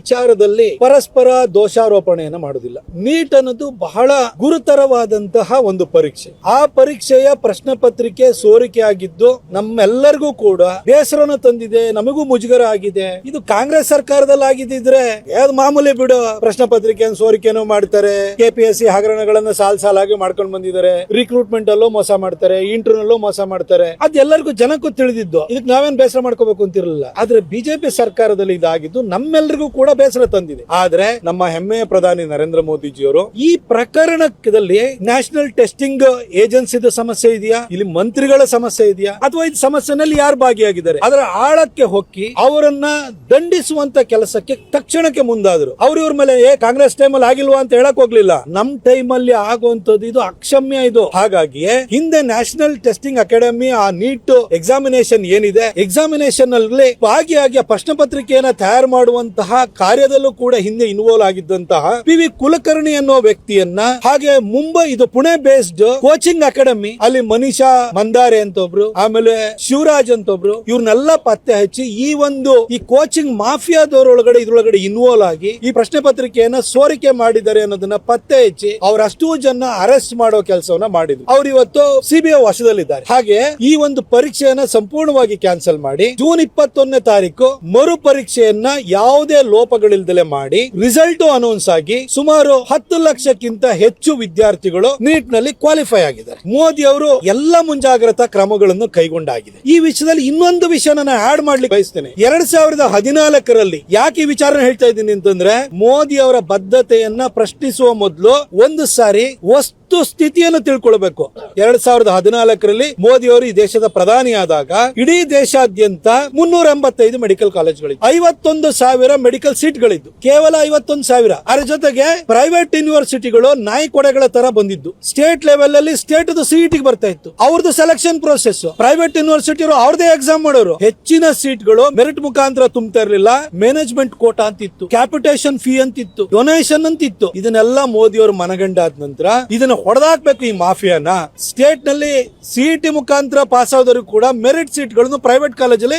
ವಿಚಾರದಲ್ಲಿ ಪರಸ್ಪರ ದೋಷಾರೋಪಣೆಯನ್ನು ಮಾಡುವುದಿಲ್ಲ. ನೀಟ್ ಅನ್ನೋದು ಬಹಳ ಗುರುತರವಾದಂತಹ ಒಂದು ಪರೀಕ್ಷೆ. ಆ ಪರೀಕ್ಷೆಯ ಪ್ರಶ್ನೆ ಪತ್ರಿಕೆ ಸೋರಿಕೆ ಆಗಿದ್ದು ನಮ್ಮೆಲ್ಲರಿಗೂ ಕೂಡ ಬೇಸರನ ತಂದಿದೆ, ನಮಗೂ ಮುಜುಗರ ಆಗಿದೆ. ಇದು ಕಾಂಗ್ರೆಸ್ ಸರ್ಕಾರದಲ್ಲಿ ಆಗಿದ್ದಿದ್ರೆ ಯಾವ್ದು ಮಾಮೂಲಿ ಬಿಡು, ಪ್ರಶ್ನೆ ಪತ್ರಿಕೆಯನ್ನು ಸೋರಿಕೆನೂ ಮಾಡ್ತಾರೆ, KPSC ಹಗರಣಗಳನ್ನ ಸಾಲಾಗಿ ಮಾಡ್ಕೊಂಡು ಬಂದಿದ್ದಾರೆ, ರಿಕ್ರೂಟ್ಮೆಂಟ್ ಅಲ್ಲೂ ಮೋಸ ಮಾಡ್ತಾರೆ, ಇಂಟರ್ನಲ್ಲೂ ಮೋಸ ಮಾಡ್ತಾರೆ. ಅದೆಲ್ಲರಿಗೂ ಜನಕ್ಕೂ ತಿಳಿದಿದ್ದು, ಇದಕ್ಕೆ ನಾವೇನ್ ಬೇಸರ ಮಾಡ್ಕೋಬೇಕು ಅಂತಿರಲಿಲ್ಲ. ಆದ್ರೆ ಬಿಜೆಪಿ ಸರ್ಕಾರದಲ್ಲಿ ಇದಾಗಿದ್ದು ನಮ್ಮೆಲ್ಲರಿಗೂ ಕೂಡ ಬೇಸರ ತಂದಿದೆ. ಆದ್ರೆ ನಮ್ಮ ಹೆಮ್ಮೆಯ ಪ್ರಧಾನಿ ನರೇಂದ್ರ ಮೋದಿಜಿಯವರು ಈ ಪ್ರಕರಣದಲ್ಲಿ ನ್ಯಾಷನಲ್ ಟೆಸ್ಟಿಂಗ್ ಏಜೆನ್ಸಿದ ಸಮಸ್ಯೆ ಇದೆಯಾ, ಇಲ್ಲಿ ಮಂತ್ರಿಗಳ ಸಮಸ್ಯೆ ಇದೆಯಾ, ಅಥವಾ ಈ ಸಮಸ್ಯೆನಲ್ಲಿ ಯಾರು ಭಾಗಿಯಾಗಿದ್ದಾರೆ ಅದರ ಆಳಕ್ಕೆ ಹೊಕ್ಕಿ ಅವರನ್ನ ದಂಡಿಸುವಂತ ಕೆಲಸಕ್ಕೆ ತಕ್ಷಣಕ್ಕೆ ಮುಂದಾದ್ರು. ಇವ್ರ ಮೇಲೆ ಕಾಂಗ್ರೆಸ್ ಟೈಮಲ್ಲಿ ಆಗಿಲ್ವಾ ಅಂತ ಹೇಳಕ್ ಹೋಗ್ಲಿಲ್ಲ. ನಮ್ ಟೈಮ್ ಅಲ್ಲಿ ಆಗುವಂತದ್ದು ಇದು ಅಕ್ಷಮ್ಯ. ಇದು ಹಾಗಾಗಿ ಹಿಂದೆ ನ್ಯಾಷನಲ್ ಟೆಸ್ಟಿಂಗ್ ಅಕಾಡೆಮಿ ಆ ನೀಟ್ ಎಕ್ಸಾಮಿನೇಷನ್ ಏನಿದೆ, ಎಕ್ಸಾಮಿನೇಷನ್ ಅಲ್ಲಿ ಭಾಗಿಯಾಗಿ ಪ್ರಶ್ನೆ ಪತ್ರಿಕೆಯನ್ನ ತಯಾರು ಮಾಡುವಂತಹ ಕಾರ್ಯದಲ್ಲೂ ಕೂಡ ಹಿಂದೆ ಇನ್ವಾಲ್ವ್ ಆಗಿದ್ದಂತಹ PV ಕುಲಕರ್ಣಿ ಅನ್ನೋ ವ್ಯಕ್ತಿಯನ್ನ, ಹಾಗೆ ಮುಂಬೈ ಇದು ಪುಣೆ ಬೇಸ್ಡ್ ಕೋಚಿಂಗ್ ಅಕಾಡೆಮಿ, ಅಲ್ಲಿ ಮನೀಷಾ ಮಂದಾರೆ ಅಂತ ಒಬ್ರು, ಆಮೇಲೆ ಶಿವರಾಜ್ ಅಂತ ಒಬ್ರು, ಇವ್ರನ್ನೆಲ್ಲ ಪತ್ತೆ ಹಚ್ಚಿ ಈ ಕೋಚಿಂಗ್ ಮಾಫಿಯಾದವರೊಳಗಡೆ ಇದ್ರೊಳಗಡೆ ಇನ್ವಾಲ್ವ್ ಆಗಿ ಈ ಪ್ರಶ್ನೆ ಪತ್ರಿಕೆಯನ್ನ ಸೋರಿಕೆ ಮಾಡಿದ್ದಾರೆ ಅನ್ನೋದನ್ನ ಪತ್ತೆ ಹಚ್ಚಿ ಅವರಷ್ಟು ಜನ ಅರೆಸ್ಟ್ ಮಾಡೋ ಕೆಲಸವನ್ನ ಮಾಡಿದ್ರು. ಅವ್ರು ಇವತ್ತು CBI ವಶದಲ್ಲಿದ್ದಾರೆ. ಹಾಗೆ ಈ ಒಂದು ಪರೀಕ್ಷೆಯನ್ನ ಸಂಪೂರ್ಣವಾಗಿ ಕ್ಯಾನ್ಸಲ್ ಮಾಡಿ ಜೂನ್ 21ನೇ ತಾರೀಕು ಮರು ಪರೀಕ್ಷೆಯನ್ನ ಯಾವುದೇ ಲೋಪಗಳಿಲ್ದಲೆ ಮಾಡಿ ರಿಸಲ್ಟ್ ಅನೌನ್ಸ್ ಆಗಿ ಸುಮಾರು 10 ಲಕ್ಷಕ್ಕಿಂತ ಹೆಚ್ಚು ವಿದ್ಯಾರ್ಥಿಗಳು ನೀಟ್ ನಲ್ಲಿ ಕ್ವಾಲಿಫೈ ಆಗಿದ್ದಾರೆ. ಮೋದಿ ಅವರು ಎಲ್ಲ ಮುಂಜಾಗ್ರತಾ ಕ್ರಮಗಳನ್ನು ಕೈಗೊಂಡಾಗಿದೆ. ಈ ವಿಷಯದಲ್ಲಿ ಇನ್ನೊಂದು ವಿಷಯ ನಾನು ಆಡ್ ಮಾಡ್ಲಿಕ್ಕೆ ಬಯಸ್ತೇನೆ. 2014ರಲ್ಲಿ ಯಾಕೆ ಈ ವಿಚಾರ ಹೇಳ್ತಾ ಇದ್ದೀನಿ ಅಂತಂದ್ರೆ, ಮೋದಿ ಅವರ ಬದ್ಧತೆಯನ್ನ ಪ್ರಶ್ನಿಸುವ ಮೊದಲು ಒಂದು ಸಾರಿ ಸ್ಥಿತಿಯನ್ನು ತಿಳ್ಕೊಳ್ಬೇಕು. 2014ರಲ್ಲಿ ಮೋದಿ ಅವರು ಈ ದೇಶದ ಪ್ರಧಾನಿ ಆದಾಗ ಇಡೀ ದೇಶಾದ್ಯಂತ 385 ಮೆಡಿಕಲ್ ಕಾಲೇಜ್ಗಳಿದ್ದು, 51,000 ಮೆಡಿಕಲ್ ಸೀಟ್ಗಳಿದ್ದು, ಕೇವಲ 51,000. ಅದರ ಜೊತೆಗೆ ಪ್ರೈವೇಟ್ ಯೂನಿವರ್ಸಿಟಿಗಳು ನಾಯಿ ಕೊಡೆಗಳ ತರ ಬಂದಿದ್ದು. ಸ್ಟೇಟ್ ಲೆವೆಲ್ ಅಲ್ಲಿ ಸ್ಟೇಟ್ ಸಿಇಟಿ ಬರ್ತಾ ಇತ್ತು, ಅವ್ರದ್ದು ಸೆಲೆಕ್ಷನ್ ಪ್ರೋಸೆಸ್. ಪ್ರೈವೇಟ್ ಯೂನಿವರ್ಸಿಟಿ ಅವ್ರದೇ ಎಕ್ಸಾಮ್ ಮಾಡೋರು. ಹೆಚ್ಚಿನ ಸೀಟ್ಗಳು ಮೆರಿಟ್ ಮುಖಾಂತರ ತುಂಬತಾ ಇರಲಿಲ್ಲ, ಮ್ಯಾನೇಜ್ಮೆಂಟ್ ಕೋಟಾ ಅಂತಿತ್ತು, ಕ್ಯಾಪಿಟೇಷನ್ ಫೀ ಅಂತಿತ್ತು, ಡೊನೇಷನ್ ಅಂತಿತ್ತು. ಇದನ್ನೆಲ್ಲ ಮೋದಿ ಅವರು ಮನಗಂಡಾದ ನಂತರ ಇದನ್ನ ಹೊಡೆದಾಕ್ಬೇಕು ಈ ಮಾಫಿಯಾನ. ಸ್ಟೇಟ್ ನಲ್ಲಿ ಸಿಇಟಿ ಮುಖಾಂತರ ಪಾಸ್ ಆದವರು ಕೂಡ ಮೆರಿಟ್ ಸೀಟ್ ಗಳನ್ನು ಪ್ರೈವೇಟ್ ಕಾಲೇಜಲ್ಲಿ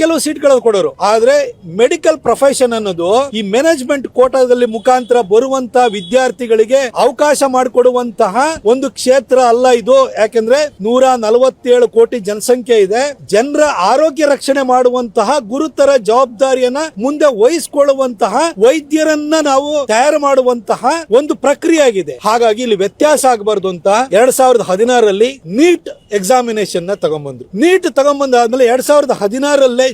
ಕೆಲವು ಸೀಟ್ ಗಳನ್ನು ಕೊಡೋರು. ಆದ್ರೆ ಮೆಡಿಕಲ್ ಪ್ರೊಫೆಷನ್ ಅನ್ನೋದು ಈ ಮ್ಯಾನೇಜ್ಮೆಂಟ್ ಕೋಟಾದಲ್ಲಿ ಮುಖಾಂತರ ಬರುವಂತಹ ವಿದ್ಯಾರ್ಥಿಗಳಿಗೆ ಅವಕಾಶ ಮಾಡಿಕೊಡುವಂತಹ ಒಂದು ಕ್ಷೇತ್ರ ಅಲ್ಲ ಇದು. ಯಾಕೆಂದ್ರೆ 147 ಕೋಟಿ ಜನಸಂಖ್ಯೆ ಇದೆ. ಜನರ ಆರೋಗ್ಯ ರಕ್ಷಣೆ ಮಾಡುವಂತಹ ಗುರುತರ ಜವಾಬ್ದಾರಿಯನ್ನ ಮುಂದೆ ವಹಿಸಿಕೊಳ್ಳುವಂತಹ ವೈದ್ಯರನ್ನ ನಾವು ತಯಾರು ಮಾಡುವಂತಹ ಒಂದು ಪ್ರಕ್ರಿಯೆ ಆಗಿದೆ. ಹಾಗಾಗಿ ಇಲ್ಲಿ ವ್ಯತ್ಯಾಸ ಆಗಬಾರದು ಅಂತ 2016ರಲ್ಲಿ ನೀಟ್ ಎಕ್ಸಾಮಿನೇಷನ್ ತಗೊಂಡ್ಬಂದ್ರು. ನೀಟ್ ತಗೊಂಡ್ಬಂದಾದ್ಮೇಲೆ 2016ರಲ್ಲೇ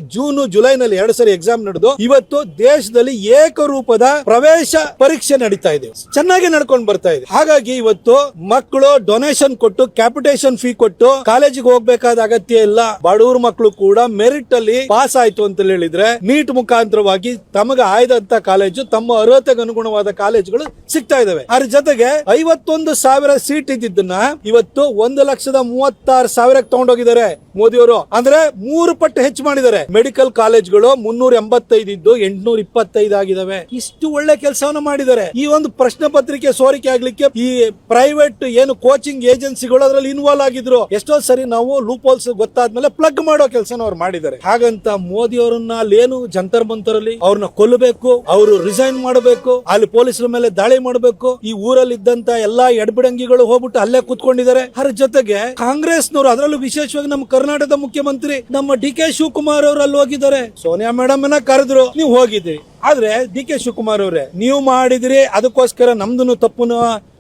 ಜುಲೈನಲ್ಲಿ 2 ಸರಿ ಎಕ್ಸಾಮ್ ನಡೆದು ಇವತ್ತು ದೇಶದಲ್ಲಿ ಏಕರೂಪದ ಪ್ರವೇಶ ಪರೀಕ್ಷೆ ನಡೀತಾ ಇದೆ, ಚೆನ್ನಾಗಿ ನಡ್ಕೊಂಡು ಬರ್ತಾ ಇದೆ. ಹಾಗಾಗಿ ಇವತ್ತು ಮಕ್ಕಳು ಡೊನೇಷನ್ ಕೊಟ್ಟು ಕ್ಯಾಪಿಟೇಷನ್ ಫೀ ಕೊಟ್ಟು ಕಾಲೇಜಿಗೆ ಹೋಗ್ಬೇಕಾದ ಅಗತ್ಯ ಇಲ್ಲ. ಬಡವ್ರ ಮಕ್ಕಳು ಕೂಡ ಮೆರಿಟ್ ಅಲ್ಲಿ ಪಾಸ್ ಆಯ್ತು ಅಂತ ಹೇಳಿದ್ರೆ ನೀಟ್ ಮುಖಾಂತರವಾಗಿ ತಮಗೆ ಆಯ್ದಂತ ಕಾಲೇಜು, ತಮ್ಮ ಅರ್ಹತೆಗೆ ಅನುಗುಣವಾದ ಕಾಲೇಜುಗಳು ಸಿಗ್ತಾ ಇದಾವೆ. ಅದ್ರ ಜೊತೆಗೆ 51,000 ಸೀಟ್ ಇದ್ದಿದ್ದನ್ನ ಇವತ್ತು 1,36,000 ತಗೊಂಡೋಗಿದ್ದಾರೆ ಮೋದಿ ಅವರು. ಅಂದ್ರೆ 3 ಪಟ್ಟು ಹೆಚ್ಚು ಮಾಡಿದ್ದಾರೆ. ಮೆಡಿಕಲ್ ಕಾಲೇಜ್ಗಳು 385 ಇದ್ದು 825 ಆಗಿದಾವೆ. ಇಷ್ಟು ಒಳ್ಳೆ ಕೆಲಸವನ್ನ ಮಾಡಿದ್ದಾರೆ. ಈ ಒಂದು ಪ್ರಶ್ನೆ ಪತ್ರಿಕೆ ಸೋರಿಕೆ ಆಗ್ಲಿಕ್ಕೆ ಈ ಪ್ರೈವೇಟ್ ಏನು ಕೋಚಿಂಗ್ ಏಜೆನ್ಸಿಗಳು ಅದರಲ್ಲಿ ಇನ್ವಾಲ್ವ್ ಆಗಿದ್ರು. ಎಷ್ಟೋ ಸರಿ ನಾವು ಲೂಪ್ ಹೋಲ್ಸ್ ಗೊತ್ತಾದ್ಮೇಲೆ ಪ್ಲಗ್ ಮಾಡೋ ಕೆಲಸನ ಅವ್ರು ಮಾಡಿದ್ದಾರೆ. ಹಾಗಂತ ಮೋದಿ ಅವರನ್ನ ಅಲ್ಲೇನು ಜಂತರ್ ಮಂತರಲ್ಲಿ ಅವ್ರನ್ನ ಕೊಲ್ಲಬೇಕು, ಅವರು ರಿಸೈನ್ ಮಾಡಬೇಕು, ಅಲ್ಲಿ ಪೊಲೀಸರ ಮೇಲೆ ದಾಳಿ ಮಾಡಬೇಕು, ಈ ಊರಲ್ಲಿ ಇದ್ದಂತ ಎಲ್ಲಾ ಎಡಬಿಡಂಗಿಗಳು ಹೋಗ್ಬಿಟ್ಟು ಅಲ್ಲೇ ಕೂತ್ಕೊಂಡಿದ್ದಾರೆ. ಅದರ ಜೊತೆಗೆ ಕಾಂಗ್ರೆಸ್ನವರು, ಅದರಲ್ಲೂ ವಿಶೇಷವಾಗಿ ನಮ್ಮ ಕರ್ನಾಟಕದ ಮುಖ್ಯಮಂತ್ರಿ ನಮ್ಮ DK ಶಿವಕುಮಾರ್ ಅವರು ಅಲ್ಲಿ ಹೋಗಿದ್ದಾರೆ. ಸೋನಿಯಾ ಮೇಡಮ್ ಕರೆದ್ರು, ನೀವು ಹೋಗಿದ್ದೀರಿ. ಆದ್ರೆ DK ಶಿವಕುಮಾರ್ ಅವರೇ, ನೀವು ಮಾಡಿದ್ರಿ, ಅದಕ್ಕೋಸ್ಕರ ನಮ್ದು ತಪ್ಪುನ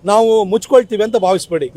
ನಾವು ಮುಚ್ಕೊಳ್ತೀವಿ ಅಂತ ಭಾವಿಸ್ಬೇಡಿ.